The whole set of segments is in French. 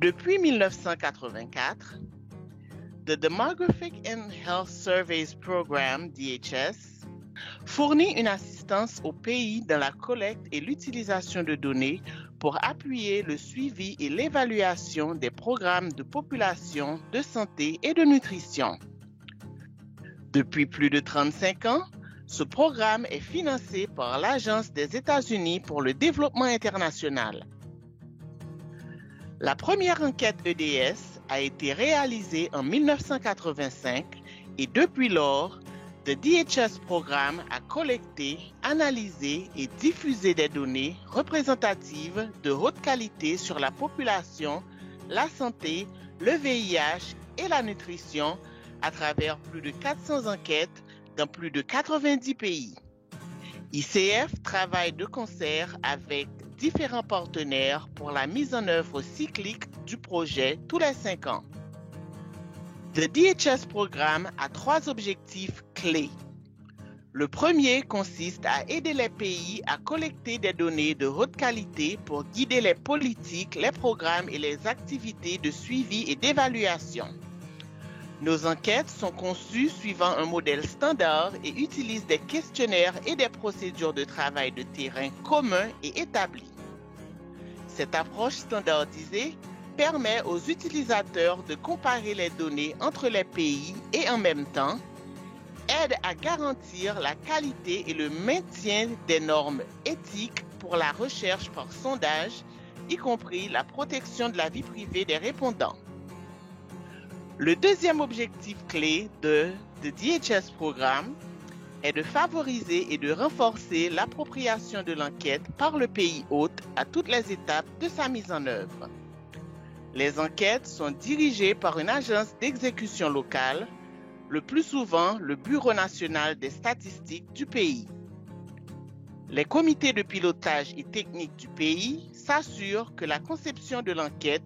Depuis 1984, the Demographic and Health Surveys Program, DHS, fournit une assistance aux pays dans la collecte et l'utilisation de données pour appuyer le suivi et l'évaluation des programmes de population, de santé et de nutrition. Depuis plus de 35 ans, ce programme est financé par l'Agence des États-Unis pour le développement international. La première enquête EDS a été réalisée en 1985 et depuis lors, le DHS Programme a collecté, analysé et diffusé des données représentatives de haute qualité sur la population, la santé, le VIH et la nutrition à travers plus de 400 enquêtes dans plus de 90 pays. ICF travaille de concert avec différents partenaires pour la mise en œuvre cyclique du projet tous les 5 ans. Le DHS Programme a 3 objectifs clés. Le premier consiste à aider les pays à collecter des données de haute qualité pour guider les politiques, les programmes et les activités de suivi et d'évaluation. Nos enquêtes sont conçues suivant un modèle standard et utilisent des questionnaires et des procédures de travail de terrain communs et établis. Cette approche standardisée permet aux utilisateurs de comparer les données entre les pays et en même temps aide à garantir la qualité et le maintien des normes éthiques pour la recherche par sondage, y compris la protection de la vie privée des répondants. Le deuxième objectif clé de DHS Programme est de favoriser et de renforcer l'appropriation de l'enquête par le pays hôte à toutes les étapes de sa mise en œuvre. Les enquêtes sont dirigées par une agence d'exécution locale, le plus souvent le Bureau national des statistiques du pays. Les comités de pilotage et technique du pays s'assurent que la conception de l'enquête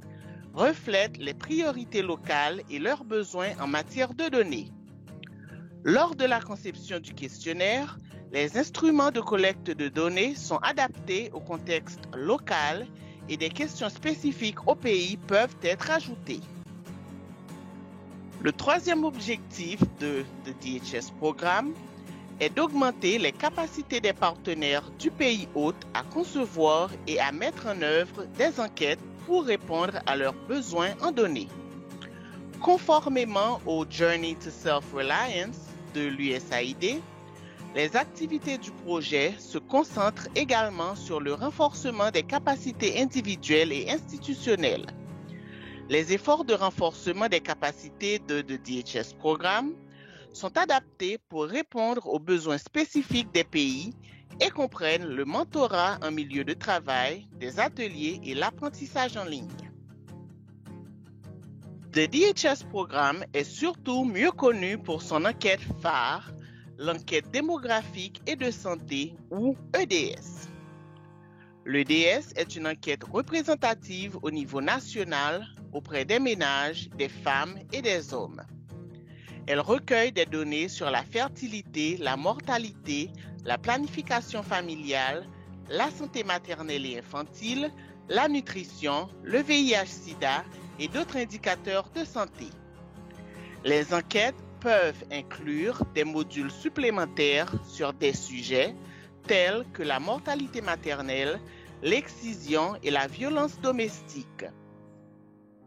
reflète les priorités locales et leurs besoins en matière de données. Lors de la conception du questionnaire, les instruments de collecte de données sont adaptés au contexte local et des questions spécifiques au pays peuvent être ajoutées. Le troisième objectif de DHS Programme est d'augmenter les capacités des partenaires du pays hôte à concevoir et à mettre en œuvre des enquêtes pour répondre à leurs besoins en données. Conformément au Journey to Self-Reliance de l'USAID, les activités du projet se concentrent également sur le renforcement des capacités individuelles et institutionnelles. Les efforts de renforcement des capacités de DHS Programme sont adaptés pour répondre aux besoins spécifiques des pays et comprennent le mentorat en milieu de travail, des ateliers et l'apprentissage en ligne. Le DHS Programme est surtout mieux connu pour son enquête phare, l'enquête démographique et de santé ou EDS. L'EDS est une enquête représentative au niveau national auprès des ménages, des femmes et des hommes. Elle recueille des données sur la fertilité, la mortalité, la planification familiale, la santé maternelle et infantile, la nutrition, le VIH-Sida et d'autres indicateurs de santé. Les enquêtes peuvent inclure des modules supplémentaires sur des sujets tels que la mortalité maternelle, l'excision et la violence domestique.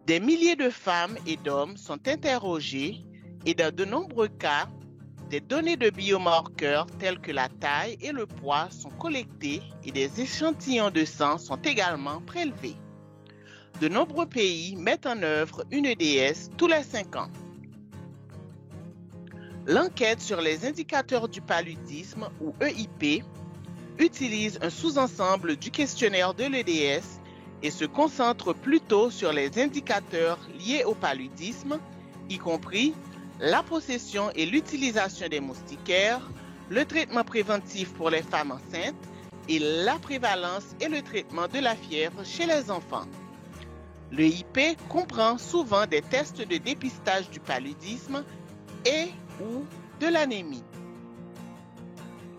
Des milliers de femmes et d'hommes sont interrogés et dans de nombreux cas, des données de biomarqueurs tels que la taille et le poids sont collectées et des échantillons de sang sont également prélevés. De nombreux pays mettent en œuvre une EDS tous les 5 ans. L'enquête sur les indicateurs du paludisme ou EIP utilise un sous-ensemble du questionnaire de l'EDS et se concentre plutôt sur les indicateurs liés au paludisme, y compris la possession et l'utilisation des moustiquaires, le traitement préventif pour les femmes enceintes et la prévalence et le traitement de la fièvre chez les enfants. Le IP comprend souvent des tests de dépistage du paludisme et ou de l'anémie.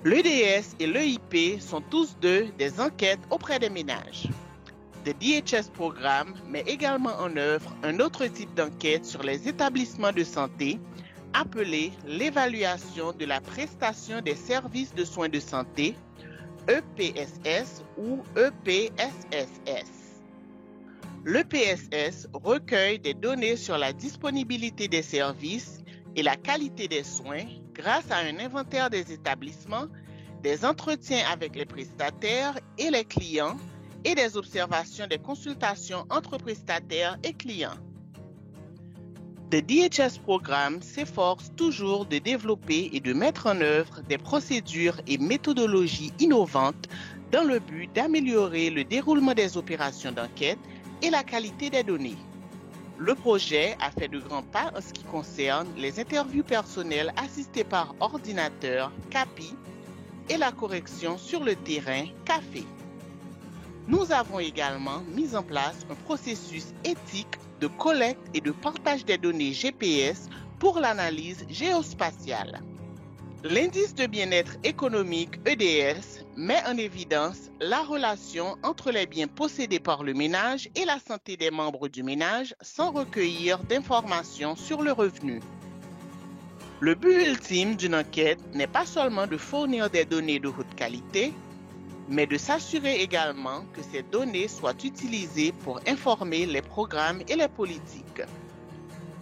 L'EDS et l'EIP sont tous deux des enquêtes auprès des ménages. The DHS Programme met également en œuvre un autre type d'enquête sur les établissements de santé appelé l'évaluation de la prestation des services de soins de santé, EPSS ou EPSSS. L'EPSS recueille des données sur la disponibilité des services et la qualité des soins grâce à un inventaire des établissements, des entretiens avec les prestataires et les clients et des observations des consultations entre prestataires et clients. The DHS Programme s'efforce toujours de développer et de mettre en œuvre des procédures et méthodologies innovantes dans le but d'améliorer le déroulement des opérations d'enquête et la qualité des données. Le projet a fait de grands pas en ce qui concerne les interviews personnelles assistées par ordinateur, CAPI, et la correction sur le terrain, CAFE. Nous avons également mis en place un processus éthique de collecte et de partage des données GPS pour l'analyse géospatiale. L'indice de bien-être économique EDS met en évidence la relation entre les biens possédés par le ménage et la santé des membres du ménage sans recueillir d'informations sur le revenu. Le but ultime d'une enquête n'est pas seulement de fournir des données de haute qualité, mais de s'assurer également que ces données soient utilisées pour informer les programmes et les politiques.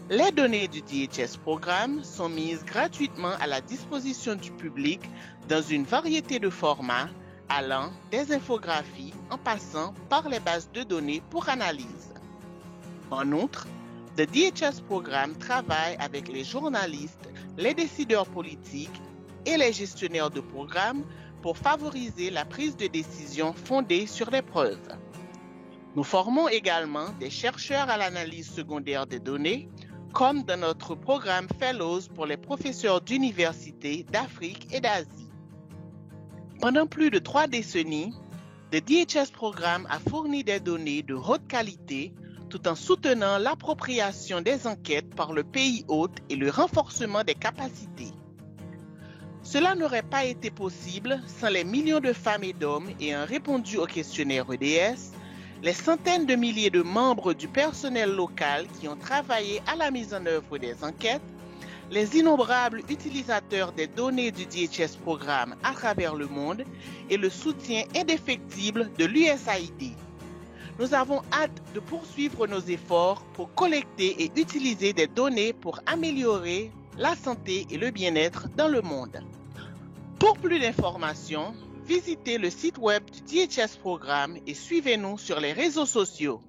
Les données du DHS Programme sont mises gratuitement à la disposition du public dans une variété de formats allant des infographies en passant par les bases de données pour analyse. En outre, le DHS Programme travaille avec les journalistes, les décideurs politiques et les gestionnaires de programmes pour favoriser la prise de décision fondée sur les preuves. Nous formons également des chercheurs à l'analyse secondaire des données, comme dans notre programme Fellows pour les professeurs d'université d'Afrique et d'Asie. Pendant plus de 3 décennies, le DHS Programme a fourni des données de haute qualité tout en soutenant l'appropriation des enquêtes par le pays hôte et le renforcement des capacités. Cela n'aurait pas été possible sans les millions de femmes et d'hommes ayant répondu au questionnaire EDS, les centaines de milliers de membres du personnel local qui ont travaillé à la mise en œuvre des enquêtes, les innombrables utilisateurs des données du DHS Programme à travers le monde et le soutien indéfectible de l'USAID. Nous avons hâte de poursuivre nos efforts pour collecter et utiliser des données pour améliorer la santé et le bien-être dans le monde. Pour plus d'informations, visitez le site web du DHS Programme et suivez-nous sur les réseaux sociaux.